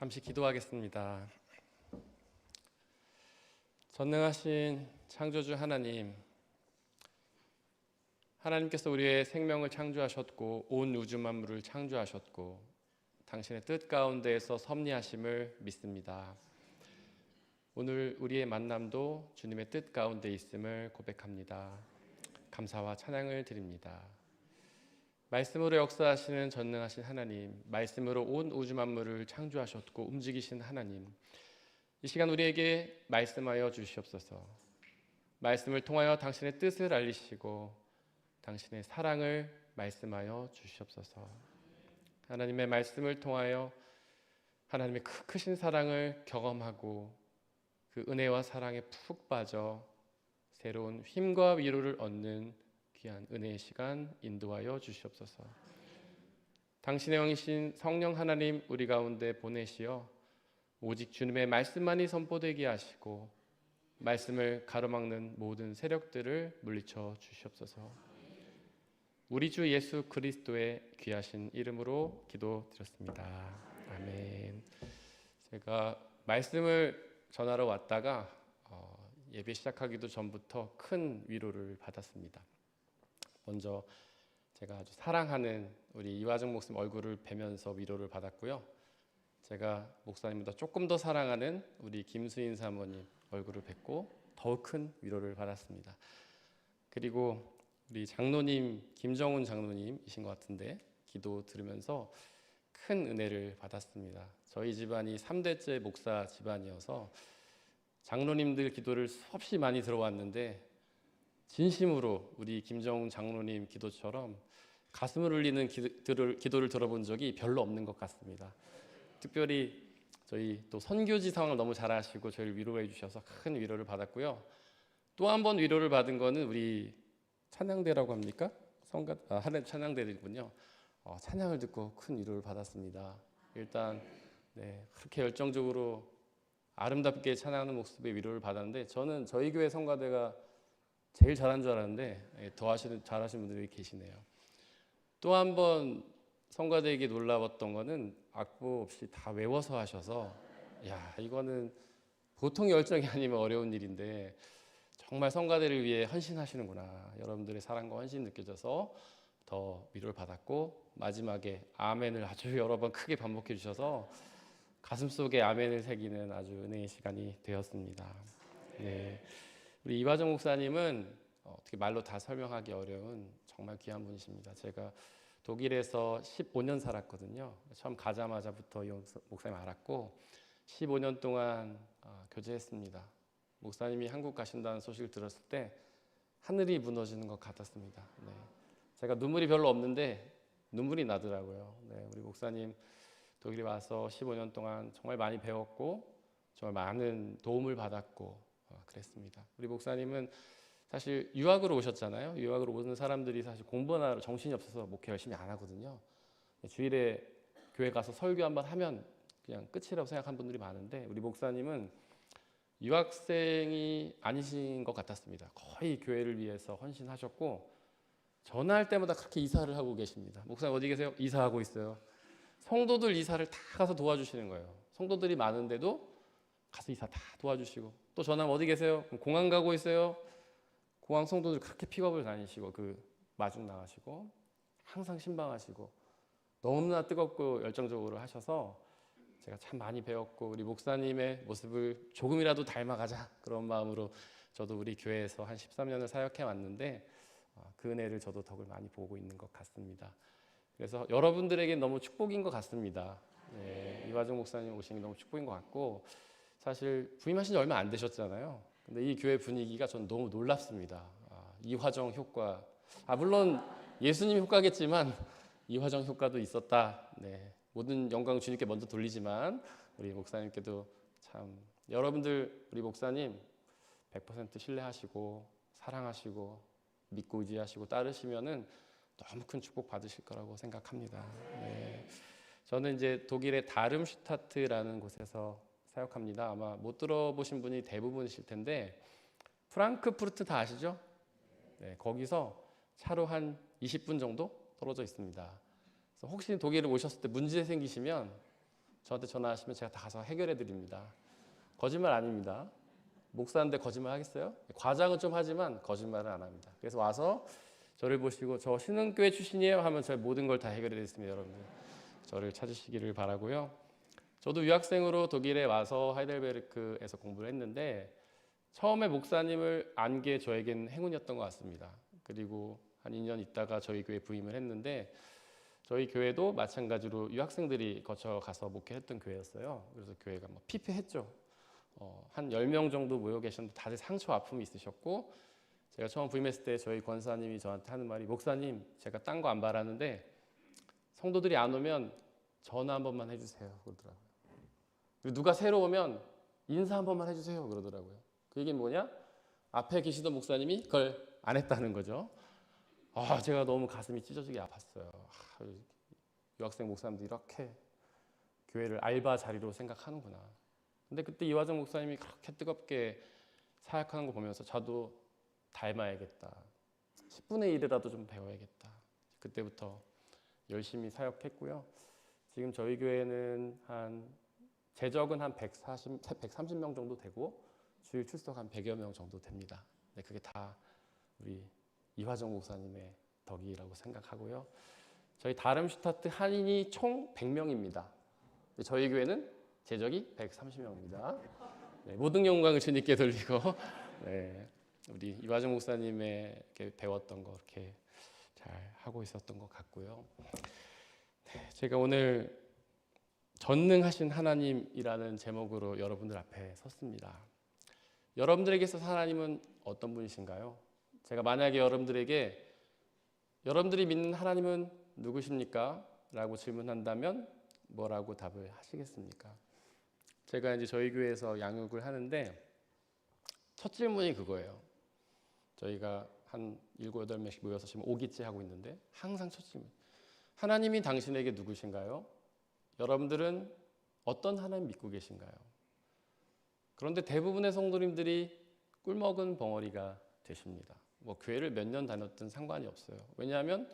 잠시 기도하겠습니다. 전능하신 창조주 하나님, 하나님께서 우리의 생명을 창조하셨고 온 우주 만물을 창조하셨고 당신의 뜻 가운데에서 섭리하심을 믿습니다. 오늘 우리의 만남도 주님의 뜻 가운데 있음을 고백합니다. 감사와 찬양을 드립니다. 말씀으로 역사하시는 전능하신 하나님, 말씀으로 온 우주 만물을 창조하셨고 움직이신 하나님, 이 시간 우리에게 말씀하여 주시옵소서. 말씀을 통하여 당신의 뜻을 알리시고 당신의 사랑을 말씀하여 주시옵소서. 하나님의 말씀을 통하여 하나님의 크신 사랑을 경험하고 그 은혜와 사랑에 푹 빠져 새로운 힘과 위로를 얻는 귀한 은혜의 시간 인도하여 주시옵소서. 당신의 영이신 성령 하나님 우리 가운데 보내시어 오직 주님의 말씀만이 선포되게 하시고 말씀을 가로막는 모든 세력들을 물리쳐 주시옵소서. 우리 주 예수 그리스도의 귀하신 이름으로 기도드렸습니다. 아멘. 제가 말씀을 전하러 왔다가 예배 시작하기도 전부터 큰 위로를 받았습니다. 먼저 제가 아주 사랑하는 우리 이화정 목사님 얼굴을 뵈면서 위로를 받았고요. 제가 목사님보다 조금 더 사랑하는 우리 김수인 사모님 얼굴을 뵙고 더욱 큰 위로를 받았습니다. 그리고 우리 장로님 김정훈 장로님이신 것 같은데 기도 들으면서 큰 은혜를 받았습니다. 저희 집안이 3대째 목사 집안이어서 장로님들 기도를 수없이 많이 들어왔는데 진심으로 우리 김정훈 장로님 기도처럼 가슴을 울리는 기도를 들어본 적이 별로 없는 것 같습니다. 특별히 저희 또 선교지 상황을 너무 잘 아시고 저희를 위로해 주셔서 큰 위로를 받았고요. 또 한 번 위로를 받은 거는 우리 찬양대라고 합니까? 하늘 찬양대이군요. 찬양을 듣고 큰 위로를 받았습니다. 일단 그렇게 열정적으로 아름답게 찬양하는 모습에 위로를 받았는데 저는 저희 교회 성가대가 제일 잘한 줄 알았는데 더 잘하시는 분들이 계시네요. 또 한 번 성가대에게 놀라웠던 거는 악보 없이 다 외워서 하셔서 이거는 보통 열정이 아니면 어려운 일인데 정말 성가대를 위해 헌신하시는구나. 여러분들의 사랑과 헌신 느껴져서 더 위로를 받았고 마지막에 아멘을 아주 여러 번 크게 반복해 주셔서 가슴속에 아멘을 새기는 아주 은혜의 시간이 되었습니다. 우리 이화정 목사님은 어떻게 말로 다 설명하기 어려운 정말 귀한 분이십니다. 제가 독일에서 15년 살았거든요. 처음 가자마자부터 이 목사님 알았고 15년 동안 교제했습니다. 목사님이 한국 가신다는 소식을 들었을 때 하늘이 무너지는 것 같았습니다. 제가 눈물이 별로 없는데 눈물이 나더라고요. 우리 목사님 독일에 와서 15년 동안 정말 많이 배웠고 정말 많은 도움을 받았고 그랬습니다. 우리 목사님은 사실 유학으로 오셨잖아요. 유학으로 오는 사람들이 사실 공부하느라 정신이 없어서 목회 열심히 안 하거든요. 주일에 교회 가서 설교 한번 하면 그냥 끝이라고 생각하는 분들이 많은데 우리 목사님은 유학생이 아니신 것 같았습니다. 거의 교회를 위해서 헌신하셨고 전화할 때마다 그렇게 이사를 하고 계십니다. 목사님 어디 계세요? 이사하고 있어요. 성도들 이사를 다 가서 도와주시는 거예요. 성도들이 많은데도 가서 이사 다 도와주시고 또 전화하면 어디 계세요? 공항 가고 있어요. 공항 성도들 그렇게 픽업을 다니시고 마중 나가시고 항상 신방하시고 너무나 뜨겁고 열정적으로 하셔서 제가 참 많이 배웠고 우리 목사님의 모습을 조금이라도 닮아가자 그런 마음으로 저도 우리 교회에서 한 13년을 사역해 왔는데 그 은혜를 저도 덕을 많이 보고 있는 것 같습니다. 그래서 여러분들에게 너무 축복인 것 같습니다. 이화정 목사님 오신 게 너무 축복인 것 같고 사실 부임하신 지 얼마 안 되셨잖아요. 근데 이 교회 분위기가 전 너무 놀랍습니다. 이화정 효과, 물론 예수님 효과겠지만 이화정 효과도 있었다. 모든 영광 주님께 먼저 돌리지만 우리 목사님께도 참 여러분들 우리 목사님 100% 신뢰하시고 사랑하시고 믿고 의지하시고 따르시면은 너무 큰 축복 받으실 거라고 생각합니다. 저는 이제 독일의 다름슈타트라는 곳에서 사역합니다. 아마 못 들어보신 분이 대부분이실 텐데 프랑크푸르트 다 아시죠? 거기서 차로 한 20분 정도 떨어져 있습니다. 그래서 혹시 독일에 오셨을 때 문제 생기시면 저한테 전화하시면 제가 다 가서 해결해 드립니다. 거짓말 아닙니다. 목사인데 거짓말 하겠어요? 과장은 좀 하지만 거짓말은 안 합니다. 그래서 와서 저를 보시고 저 신흥교회 출신이에요 하면 제가 모든 걸 다 해결해 드리겠습니다. 여러분 저를 찾으시기를 바라고요. 저도 유학생으로 독일에 와서 하이델베르크에서 공부를 했는데 처음에 목사님을 안 게 저에겐 행운이었던 것 같습니다. 그리고 한 2년 있다가 저희 교회 부임을 했는데 저희 교회도 마찬가지로 유학생들이 거쳐가서 목회했던 교회였어요. 그래서 교회가 뭐 피폐했죠. 한 10명 정도 모여 계셨는데 다들 상처 아픔이 있으셨고 제가 처음 부임했을 때 저희 권사님이 저한테 하는 말이 목사님 제가 딴 거 안 바라는데 성도들이 안 오면 전화 한 번만 해주세요 그러더라고요. 그리고 누가 새로 오면 인사 한 번만 해주세요 그러더라고요. 그 얘기는 뭐냐? 앞에 계시던 목사님이 그걸 안 했다는 거죠. 제가 너무 가슴이 찢어지게 아팠어요. 유학생 목사님도 이렇게 교회를 알바 자리로 생각하는구나. 근데 그때 이화정 목사님이 그렇게 뜨겁게 사역하는 거 보면서 저도 닮아야겠다. 10분의 1이라도 좀 배워야겠다. 그때부터 열심히 사역했고요. 지금 저희 교회는 재적은 한 130명 정도 되고 주일 출석 한 100여 명 정도 됩니다. 네, 그게 다 우리 이화정 목사님의 덕이라고 생각하고요. 저희 다름슈타트 한인이 총 100명입니다. 저희 교회는 재적이 130명입니다. 네, 모든 영광을 주님께 돌리고 네, 우리 이화정 목사님에게 배웠던 거 이렇게 잘 하고 있었던 것 같고요. 네, 제가 오늘 전능하신 하나님이라는 제목으로 여러분들 앞에 섰습니다. 여러분들에게 있어서 하나님은 어떤 분이신가요? 제가 만약에 여러분들에게 여러분들이 믿는 하나님은 누구십니까? 라고 질문한다면 뭐라고 답을 하시겠습니까? 제가 이제 저희 교회에서 양육을 하는데 첫 질문이 그거예요. 저희가 한 7, 8명씩 모여서 지금 5기째 하고 있는데 항상 첫 질문. 하나님이 당신에게 누구신가요? 여러분들은 어떤 하나님 믿고 계신가요? 그런데 대부분의 성도님들이 꿀먹은 벙어리가 되십니다. 뭐 교회를 몇 년 다녔든 상관이 없어요. 왜냐하면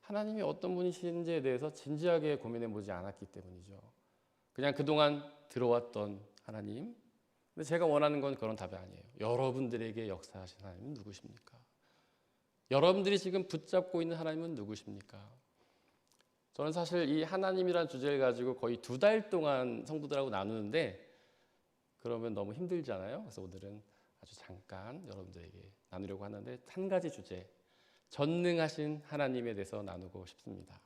하나님이 어떤 분이신지에 대해서 진지하게 고민해 보지 않았기 때문이죠. 그냥 그동안 들어왔던 하나님. 근데 제가 원하는 건 그런 답이 아니에요. 여러분들에게 역사하신 하나님은 누구십니까? 여러분들이 지금 붙잡고 있는 하나님은 누구십니까? 저는 사실 이 하나님이란 주제를 가지고 거의 2달 동안 성도들하고 나누는데 그러면 너무 힘들잖아요. 그래서 오늘은 아주 잠깐 여러분들에게 나누려고 하는데 한 가지 주제, 전능하신 하나님에 대해서 나누고 싶습니다.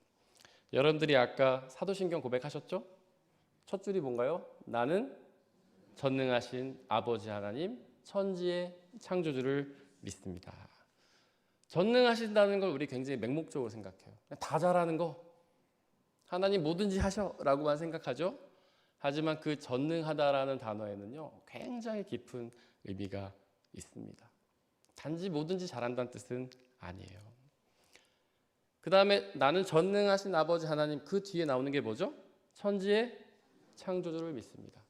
여러분들이 아까 사도신경 고백하셨죠? 첫 줄이 뭔가요? 나는 전능하신 아버지 하나님, 천지의 창조주를 믿습니다. 전능하신다는 걸 우리 굉장히 맹목적으로 생각해요. 다 잘하는 거, 하나님 뭐든지 하셔라고만 생각하죠. 하지만 그 전능하다라는 단어에는요 굉장히 깊은 의미가 있습니다. 단지 뭐든지 잘한다는 뜻은 아니에요. 그 다음에 나는 전능하신 아버지 하나님, 그 뒤에 나오는 게 뭐죠? 천지의 창조주를 믿습니다.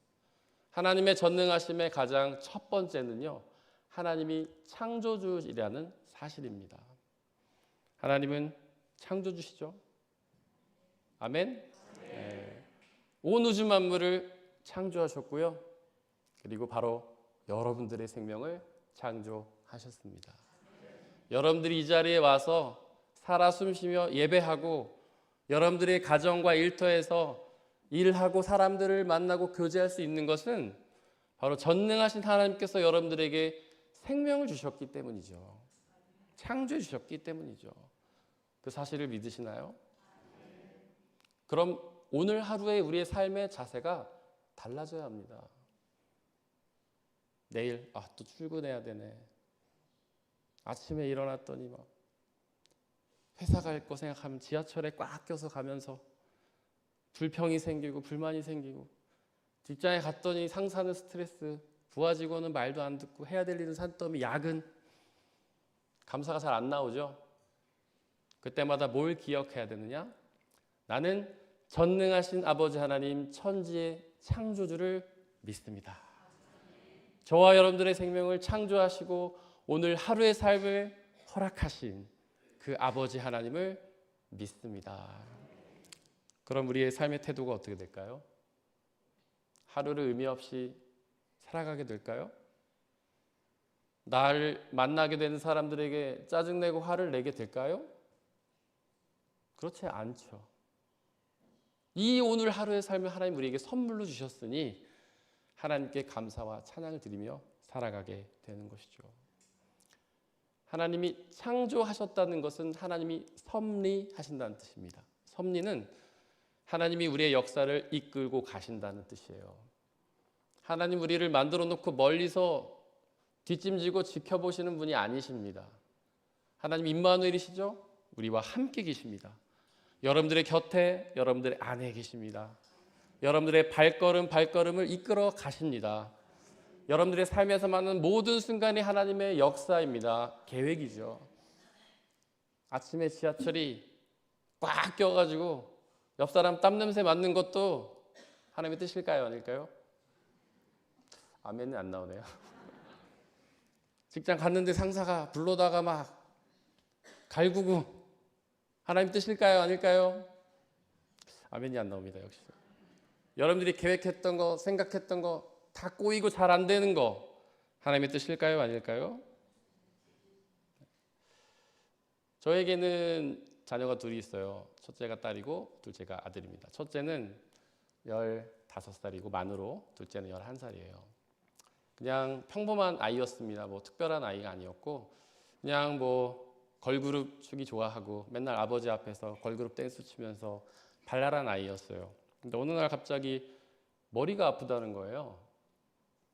하나님의 전능하심의 가장 첫 번째는요, 하나님이 창조주이라는 사실입니다. 하나님은 창조주시죠. 아멘. 네. 온 우주 만물을 창조하셨고요. 그리고 바로 여러분들의 생명을 창조하셨습니다. 여러분들이 이 자리에 와서 살아 숨쉬며 예배하고 여러분들의 가정과 일터에서 일하고 사람들을 만나고 교제할 수 있는 것은 바로 전능하신 하나님께서 여러분들에게 생명을 주셨기 때문이죠. 창조해 주셨기 때문이죠. 그 사실을 믿으시나요? 그럼 오늘 하루의 우리의 삶의 자세가 달라져야 합니다. 내일 또 출근해야 되네. 아침에 일어났더니 막 회사 갈 거 생각하면 지하철에 꽉 껴서 가면서 불평이 생기고 불만이 생기고, 직장에 갔더니 상사는 스트레스, 부하 직원은 말도 안 듣고, 해야 될 일은 산더미, 야근, 감사가 잘 안 나오죠. 그때마다 뭘 기억해야 되느냐? 나는 전능하신 아버지 하나님, 천지의 창조주를 믿습니다. 저와 여러분들의 생명을 창조하시고 오늘 하루의 삶을 허락하신 그 아버지 하나님을 믿습니다. 그럼 우리의 삶의 태도가 어떻게 될까요? 하루를 의미 없이 살아가게 될까요? 날 만나게 되는 사람들에게 짜증내고 화를 내게 될까요? 그렇지 않죠. 이 오늘 하루의 삶을 하나님 우리에게 선물로 주셨으니 하나님께 감사와 찬양을 드리며 살아가게 되는 것이죠. 하나님이 창조하셨다는 것은 하나님이 섭리하신다는 뜻입니다. 섭리는 하나님이 우리의 역사를 이끌고 가신다는 뜻이에요. 하나님 우리를 만들어 놓고 멀리서 뒷짐지고 지켜보시는 분이 아니십니다. 하나님 임마누엘이시죠? 우리와 함께 계십니다. 여러분들의 곁에, 여러분들의 안에 계십니다. 여러분들의 발걸음을 이끌어 가십니다. 여러분들의 삶에서 만난 모든 순간이 하나님의 역사입니다. 계획이죠. 아침에 지하철이 꽉 껴가지고 옆 사람 땀 냄새 맡는 것도 하나님의 뜻일까요? 아닐까요? 아멘은 안 나오네요. 직장 갔는데 상사가 불러다가 막 갈구고 하나님 뜻일까요? 아닐까요? 아멘이 안 나옵니다. 역시 여러분들이 계획했던 거, 생각했던 거 다 꼬이고 잘 안 되는 거 하나님의 뜻일까요? 아닐까요? 저에게는 자녀가 둘이 있어요. 첫째가 딸이고 둘째가 아들입니다. 첫째는 15살이고 만으로, 둘째는 11살이에요. 그냥 평범한 아이였습니다. 뭐 특별한 아이가 아니었고 그냥 뭐 걸그룹 추기 좋아하고 맨날 아버지 앞에서 걸그룹 댄스 추면서 발랄한 아이였어요. 근데 어느 날 갑자기 머리가 아프다는 거예요.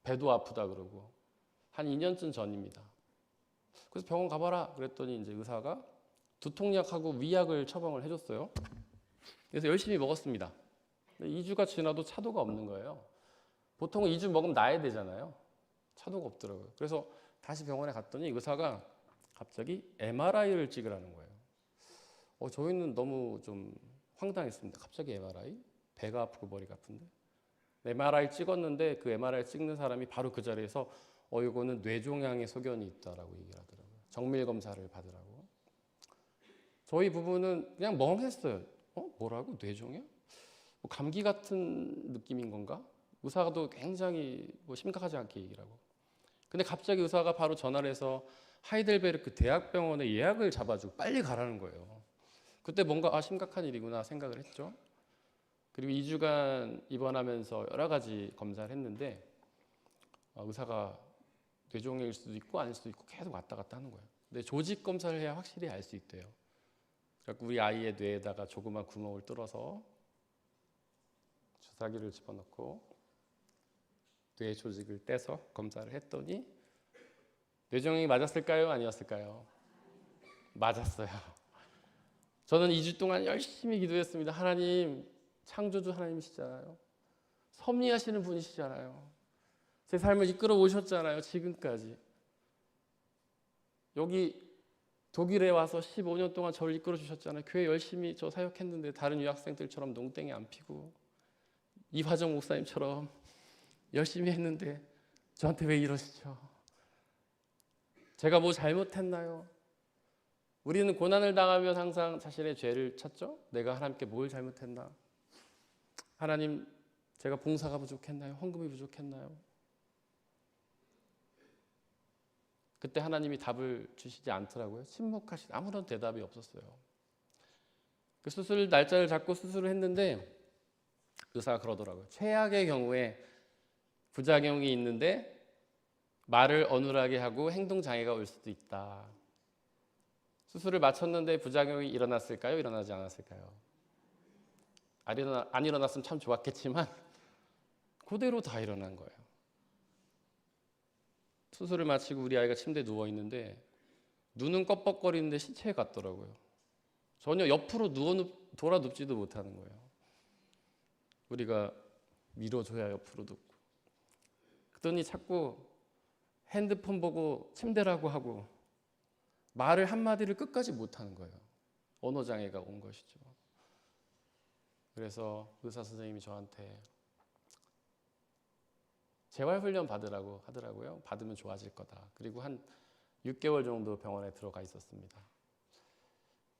배도 아프다 그러고 한 2년쯤 전입니다. 그래서 병원 가봐라 그랬더니 이제 의사가 두통약하고 위약을 처방을 해줬어요. 그래서 열심히 먹었습니다. 근데 2주가 지나도 차도가 없는 거예요. 보통은 2주 먹으면 나야 되잖아요. 차도가 없더라고요. 그래서 다시 병원에 갔더니 의사가 갑자기 MRI를 찍으라는 거예요. 저희는 너무 좀 황당했습니다. 갑자기 MRI? 배가 아프고 머리가 아픈데? MRI 찍었는데 그 MRI 찍는 사람이 바로 그 자리에서 이거는 뇌종양의 소견이 있다라고 얘기를 하더라고요. 정밀 검사를 받으라고. 저희 부부는 그냥 멍했어요. 뭐라고? 뇌종양? 뭐 감기 같은 느낌인 건가? 의사도 굉장히 뭐 심각하지 않게 얘기를 하고. 근데 갑자기 의사가 바로 전화를 해서 하이델베르크 대학병원에 예약을 잡아주고 빨리 가라는 거예요. 그때 뭔가 심각한 일이구나 생각을 했죠. 그리고 2주간 입원하면서 여러 가지 검사를 했는데 의사가 뇌종양일 수도 있고 아닐 수도 있고 계속 왔다 갔다 하는 거예요. 근데 조직 검사를 해야 확실히 알 수 있대요. 그래서 우리 아이의 뇌에다가 조그만 구멍을 뚫어서 주사기를 집어넣고 뇌 조직을 떼서 검사를 했더니 뇌종양이 맞았을까요? 아니었을까요? 맞았어요. 저는 2주 동안 열심히 기도했습니다. 하나님, 창조주 하나님이시잖아요. 섭리하시는 분이시잖아요. 제 삶을 이끌어 오셨잖아요. 지금까지. 여기 독일에 와서 15년 동안 저를 이끌어 주셨잖아요. 교회 열심히 저 사역했는데 다른 유학생들처럼 농땡이 안 피고 이화정 목사님처럼 열심히 했는데 저한테 왜 이러시죠? 제가 뭐 잘못했나요? 우리는 고난을 당하면 항상 자신의 죄를 찾죠? 내가 하나님께 뭘 잘못했나? 하나님, 제가 봉사가 부족했나요? 헌금이 부족했나요? 그때 하나님이 답을 주시지 않더라고요. 침묵하신 아무런 대답이 없었어요. 그 수술 날짜를 잡고 수술을 했는데 의사가 그러더라고요. 최악의 경우에 부작용이 있는데 말을 어눌하게 하고 행동장애가 올 수도 있다. 수술을 마쳤는데 부작용이 일어났을까요? 일어나지 않았을까요? 안 일어났으면 참 좋았겠지만 그대로 다 일어난 거예요. 수술을 마치고 우리 아이가 침대에 누워있는데 눈은 껌뻑거리는데 시체 같더라고요. 전혀 옆으로 돌아 눕지도 못하는 거예요. 우리가 밀어줘야 옆으로 눕고. 그랬더니 자꾸 핸드폰 보고 침대라고 하고 말을 한마디를 끝까지 못하는 거예요. 언어장애가 온 것이죠. 그래서 의사 선생님이 저한테 재활훈련 받으라고 하더라고요. 받으면 좋아질 거다. 그리고 한 6개월 정도 병원에 들어가 있었습니다.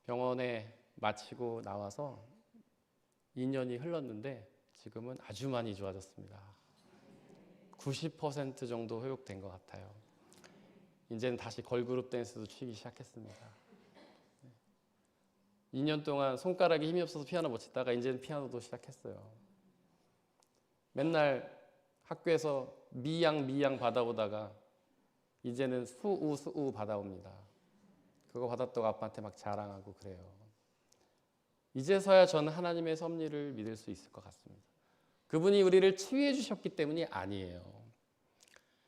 병원에 마치고 나와서 2년이 흘렀는데 지금은 아주 많이 좋아졌습니다. 90% 정도 회복된 것 같아요. 이제는 다시 걸그룹 댄스도 추기 시작했습니다. 2년 동안 손가락에 힘이 없어서 피아노 못 치다가 이제는 피아노도 시작했어요. 맨날 학교에서 미양 받아오다가 이제는 수우 받아옵니다. 그거 받았다고 아빠한테 막 자랑하고 그래요. 이제서야 저는 하나님의 섭리를 믿을 수 있을 것 같습니다. 그분이 우리를 치유해 주셨기 때문이 아니에요.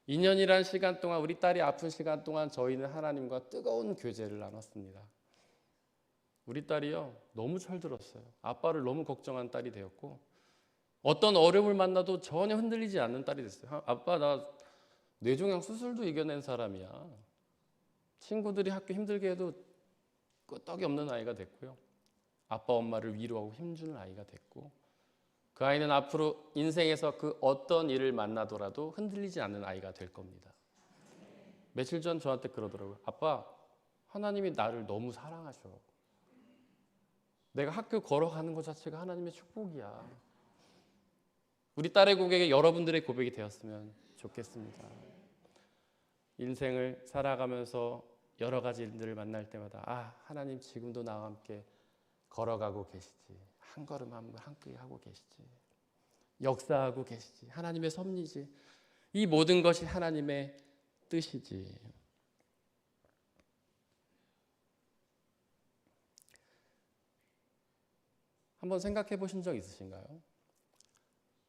2년이란 시간 동안, 우리 딸이 아픈 시간 동안 저희는 하나님과 뜨거운 교제를 나눴습니다. 우리 딸이요, 너무 철들었어요. 아빠를 너무 걱정한 딸이 되었고, 어떤 어려움을 만나도 전혀 흔들리지 않는 딸이 됐어요. 아빠, 나 뇌종양 수술도 이겨낸 사람이야. 친구들이 학교 힘들게 해도 끄떡이 없는 아이가 됐고요. 아빠 엄마를 위로하고 힘주는 아이가 됐고, 그 아이는 앞으로 인생에서 그 어떤 일을 만나더라도 흔들리지 않는 아이가 될 겁니다. 며칠 전 저한테 그러더라고요. 아빠, 하나님이 나를 너무 사랑하셔. 내가 학교 걸어가는 것 자체가 하나님의 축복이야. 우리 딸의 고백에 여러분들의 고백이 되었으면 좋겠습니다. 인생을 살아가면서 여러 가지 일들을 만날 때마다 하나님 지금도 나와 함께 걸어가고 계시지. 한 걸음 한 걸음 함께 하고 계시지. 역사하고 계시지. 하나님의 섭리지. 이 모든 것이 하나님의 뜻이지. 한번 생각해 보신 적 있으신가요?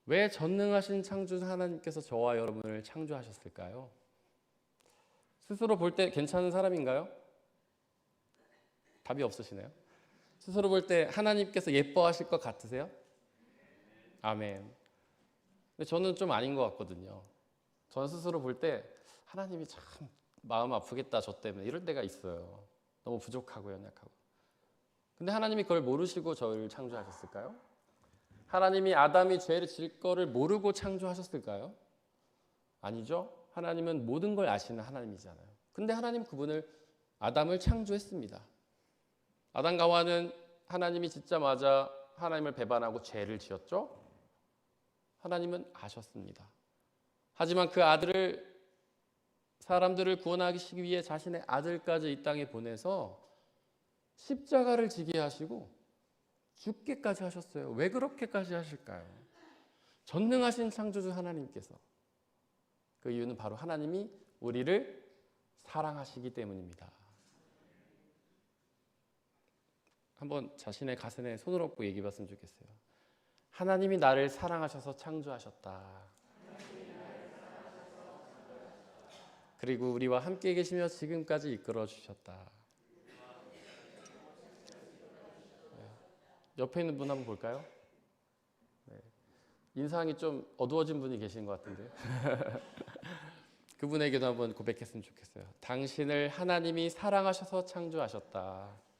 왜 전능하신 창조주 하나님께서 저와 여러분을 창조하셨을까요? 스스로 볼 때 괜찮은 사람인가요? 답이 없으시네요. 스스로 볼 때 하나님께서 예뻐하실 것 같으세요? 아멘. 근데 저는 좀 아닌 것 같거든요. 저는 스스로 볼 때 하나님이 참 마음 아프겠다 저 때문에 이럴 때가 있어요. 너무 부족하고 연약하고. 근데 하나님이 그걸 모르시고 저를 창조하셨을까요? 하나님이 아담이 죄를 질 거를 모르고 창조하셨을까요? 아니죠. 하나님은 모든 걸 아시는 하나님이잖아요. 근데 하나님 그분을 아담을 창조했습니다. 아담과 하와는 하나님이 짓자마자 하나님을 배반하고 죄를 지었죠. 하나님은 아셨습니다. 하지만 그 아들을 사람들을 구원하기 위해 자신의 아들까지 이 땅에 보내서 십자가를 지게 하시고 죽게까지 하셨어요. 왜 그렇게까지 하실까요? 전능하신 창조주 하나님께서. 그 이유는 바로 하나님이 우리를 사랑하시기 때문입니다. 한번 자신의 가슴에 손을 얹고 얘기해 봤으면 좋겠어요. 하나님이 나를 사랑하셔서 창조하셨다. 그리고 우리와 함께 계시며 지금까지 이끌어 주셨다. 옆에 있는 분 한번 볼까요? 네. 인상이 좀 어두워진 분이 계신 것 같은데 그분에게도 한번 고백했으면 좋겠어요. 당신을 하나님이 사랑하셔서 창조하셨다.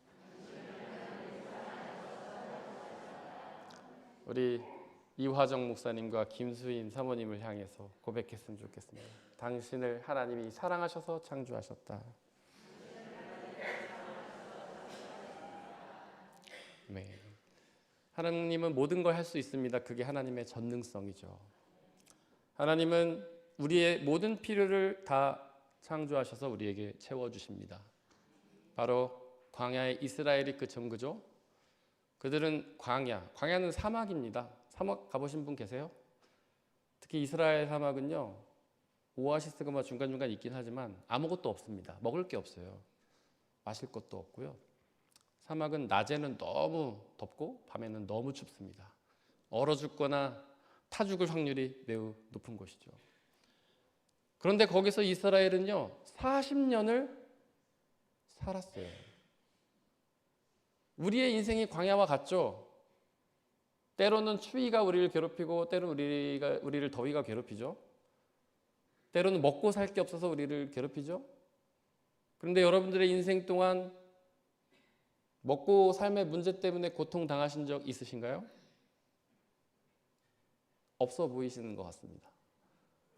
우리 이화정 목사님과 김수인 사모님을 향해서 고백했으면 좋겠습니다. 당신을 하나님이 사랑하셔서 창조하셨다. 네. 하나님은 모든 걸 할 수 있습니다. 그게 하나님의 전능성이죠. 하나님은 우리의 모든 필요를 다 창조하셔서 우리에게 채워주십니다. 바로 광야의 이스라엘이 그 증거죠. 그들은 광야는 사막입니다. 사막 가보신 분 계세요? 특히 이스라엘 사막은요, 오아시스가 중간중간 있긴 하지만 아무것도 없습니다. 먹을 게 없어요. 마실 것도 없고요. 사막은 낮에는 너무 덥고 밤에는 너무 춥습니다. 얼어 죽거나 타 죽을 확률이 매우 높은 곳이죠. 그런데 거기서 이스라엘은요 40년을 살았어요. 우리의 인생이 광야와 같죠. 때로는 추위가 우리를 괴롭히고 때로는 우리를 더위가 괴롭히죠. 때로는 먹고 살 게 없어서 우리를 괴롭히죠. 그런데 여러분들의 인생 동안 먹고 삶의 문제 때문에 고통당하신 적 있으신가요? 없어 보이시는 것 같습니다.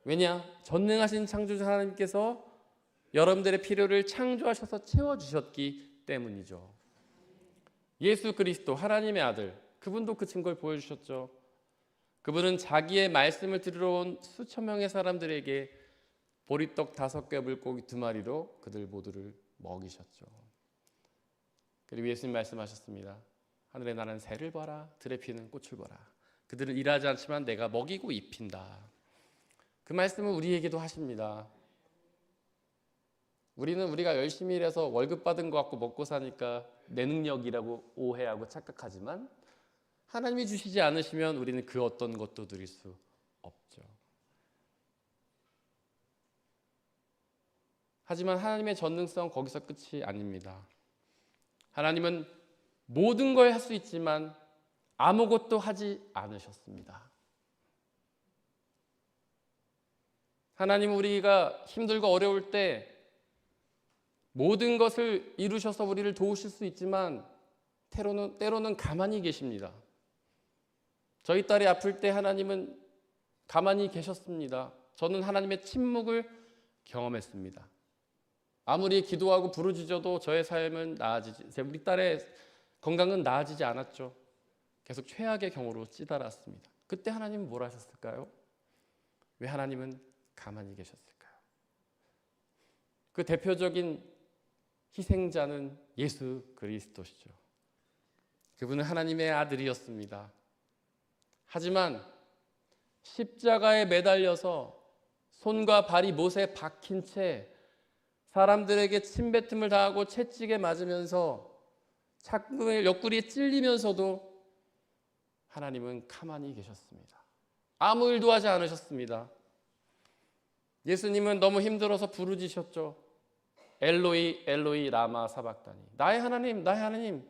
왜냐? 전능하신 창조주 하나님께서 여러분들의 필요를 창조하셔서 채워주셨기 때문이죠. 예수 그리스도 하나님의 아들, 그분도 그 증거를 보여주셨죠. 그분은 자기의 말씀을 들으러 온 수천 명의 사람들에게 보리떡 5개, 물고기 2마리로 그들 모두를 먹이셨죠. 그리고 예수님 말씀하셨습니다. 하늘에 나는 새를 봐라, 들에 피는 꽃을 봐라. 그들은 일하지 않지만 내가 먹이고 입힌다. 그 말씀을 우리에게도 하십니다. 우리가 열심히 일해서 월급 받은 거 갖고 먹고 사니까 내 능력이라고 오해하고 착각하지만 하나님이 주시지 않으시면 우리는 그 어떤 것도 누릴 수 없죠. 하지만 하나님의 전능성 거기서 끝이 아닙니다. 하나님은 모든 걸 할 수 있지만 아무것도 하지 않으셨습니다. 하나님은 우리가 힘들고 어려울 때 모든 것을 이루셔서 우리를 도우실 수 있지만 때로는 가만히 계십니다. 저희 딸이 아플 때 하나님은 가만히 계셨습니다. 저는 하나님의 침묵을 경험했습니다. 아무리 기도하고 부르짖어도 저의 삶은 우리 딸의 건강은 나아지지 않았죠. 계속 최악의 경우로 치달았습니다. 그때 하나님은 뭘 하셨을까요? 왜 하나님은 가만히 계셨을까요? 그 대표적인 희생자는 예수 그리스도시죠. 그분은 하나님의 아들이었습니다. 하지만 십자가에 매달려서 손과 발이 못에 박힌 채 사람들에게 침뱉음을 당하고 채찍에 맞으면서 창문의 옆구리에 찔리면서도 하나님은 가만히 계셨습니다. 아무 일도 하지 않으셨습니다. 예수님은 너무 힘들어서 부르짖으셨죠. 엘로이 엘로이 라마 사박다니, 나의 하나님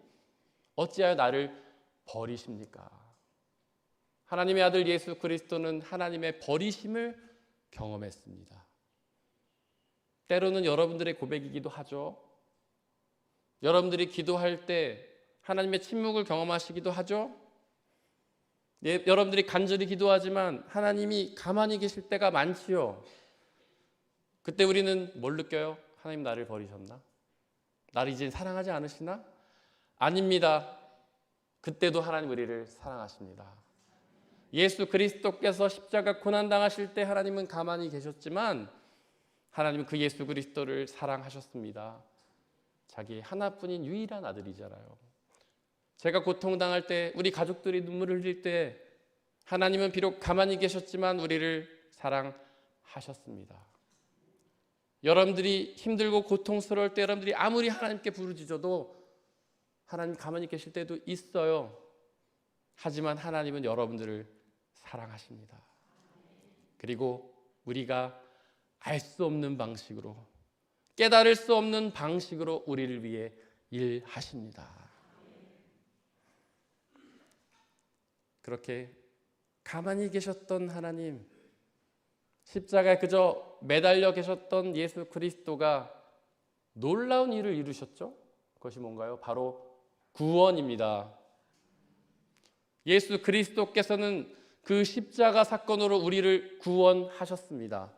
어찌하여 나를 버리십니까? 하나님의 아들 예수 그리스도는 하나님의 버리심을 경험했습니다. 때로는 여러분들의 고백이기도 하죠. 여러분들이 기도할 때 하나님의 침묵을 경험하시기도 하죠. 여러분들이 간절히 기도하지만 하나님이 가만히 계실 때가 많지요. 그때 우리는 뭘 느껴요? 하나님 나를 버리셨나? 나를 이제 사랑하지 않으시나? 아닙니다. 그때도 하나님 우리를 사랑하십니다. 예수 그리스도께서 십자가 고난당하실 때 하나님은 가만히 계셨지만 하나님은 그 예수 그리스도를 사랑하셨습니다. 자기의 하나뿐인 유일한 아들이잖아요. 제가 고통당할 때, 우리 가족들이 눈물을 흘릴 때 하나님은 비록 가만히 계셨지만 우리를 사랑하셨습니다. 여러분들이 힘들고 고통스러울 때 여러분들이 아무리 하나님께 부르짖어도 하나님 가만히 계실 때도 있어요. 하지만 하나님은 여러분들을 사랑하십니다. 그리고 우리가 알 수 없는 방식으로, 깨달을 수 없는 방식으로 우리를 위해 일하십니다. 그렇게 가만히 계셨던 하나님, 십자가에 그저 매달려 계셨던 예수 그리스도가 놀라운 일을 이루셨죠. 그것이 뭔가요? 바로 구원입니다. 예수 그리스도께서는 그 십자가 사건으로 우리를 구원하셨습니다.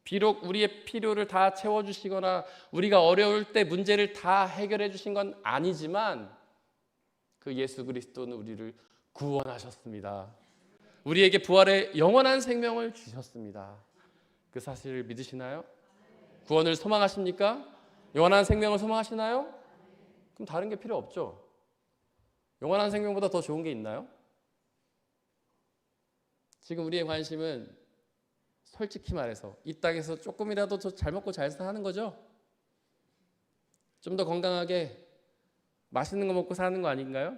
비록 우리의 필요를 다 채워주시거나 우리가 어려울 때 문제를 다 해결해 주신 건 아니지만 그 예수 그리스도는 우리를 구원하셨습니다. 우리에게 부활의 영원한 생명을 주셨습니다. 그 사실을 믿으시나요? 구원을 소망하십니까? 영원한 생명을 소망하시나요? 그럼 다른 게 필요 없죠. 영원한 생명보다 더 좋은 게 있나요? 지금 우리의 관심은 솔직히 말해서 이 땅에서 조금이라도 더 잘 먹고 잘 사는 거죠? 좀 더 건강하게 맛있는 거 먹고 사는 거 아닌가요?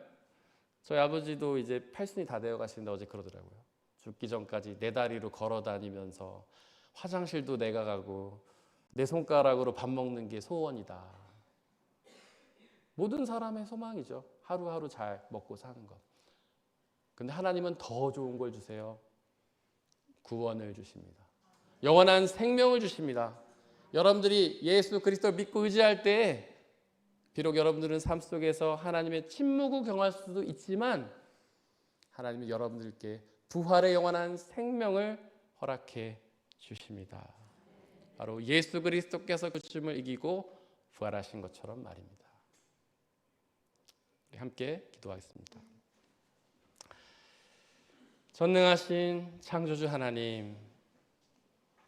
저희 아버지도 이제 80이 다 되어 가시는데 어제 그러더라고요. 죽기 전까지 내 다리로 걸어 다니면서 화장실도 내가 가고 내 손가락으로 밥 먹는 게 소원이다. 모든 사람의 소망이죠. 하루하루 잘 먹고 사는 것. 근데 하나님은 더 좋은 걸 주세요. 구원을 주십니다. 영원한 생명을 주십니다. 여러분들이 예수 그리스도를 믿고 의지할 때 비록 여러분들은 삶 속에서 하나님의 침묵을 경험할 수도 있지만 하나님은 여러분들께 부활의 영원한 생명을 허락해 주십니다. 바로 예수 그리스도께서 그 죽음을 이기고 부활하신 것처럼 말입니다. 함께 기도하겠습니다. 전능하신 창조주 하나님,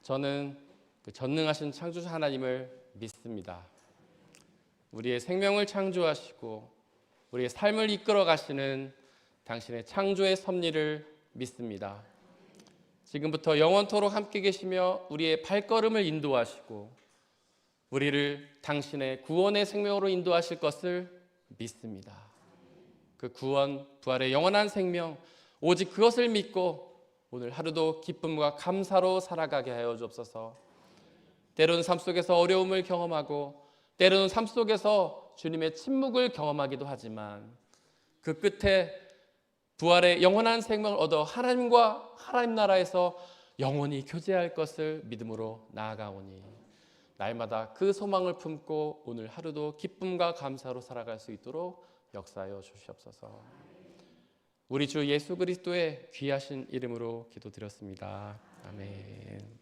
저는 그 전능하신 창조주 하나님을 믿습니다. 우리의 생명을 창조하시고 우리의 삶을 이끌어 가시는 당신의 창조의 섭리를 믿습니다. 지금부터 영원토록 함께 계시며 우리의 발걸음을 인도하시고 우리를 당신의 구원의 생명으로 인도하실 것을 믿습니다. 그 구원, 부활의 영원한 생명, 오직 그것을 믿고 오늘 하루도 기쁨과 감사로 살아가게 하여 주옵소서. 때로는 삶 속에서 어려움을 경험하고 때로는 삶 속에서 주님의 침묵을 경험하기도 하지만 그 끝에 부활의 영원한 생명을 얻어 하나님과 하나님 나라에서 영원히 교제할 것을 믿음으로 나아가오니 날마다 그 소망을 품고 오늘 하루도 기쁨과 감사로 살아갈 수 있도록 역사하여 주시옵소서. 우리 주 예수 그리스도의 귀하신 이름으로 기도드렸습니다. 아멘.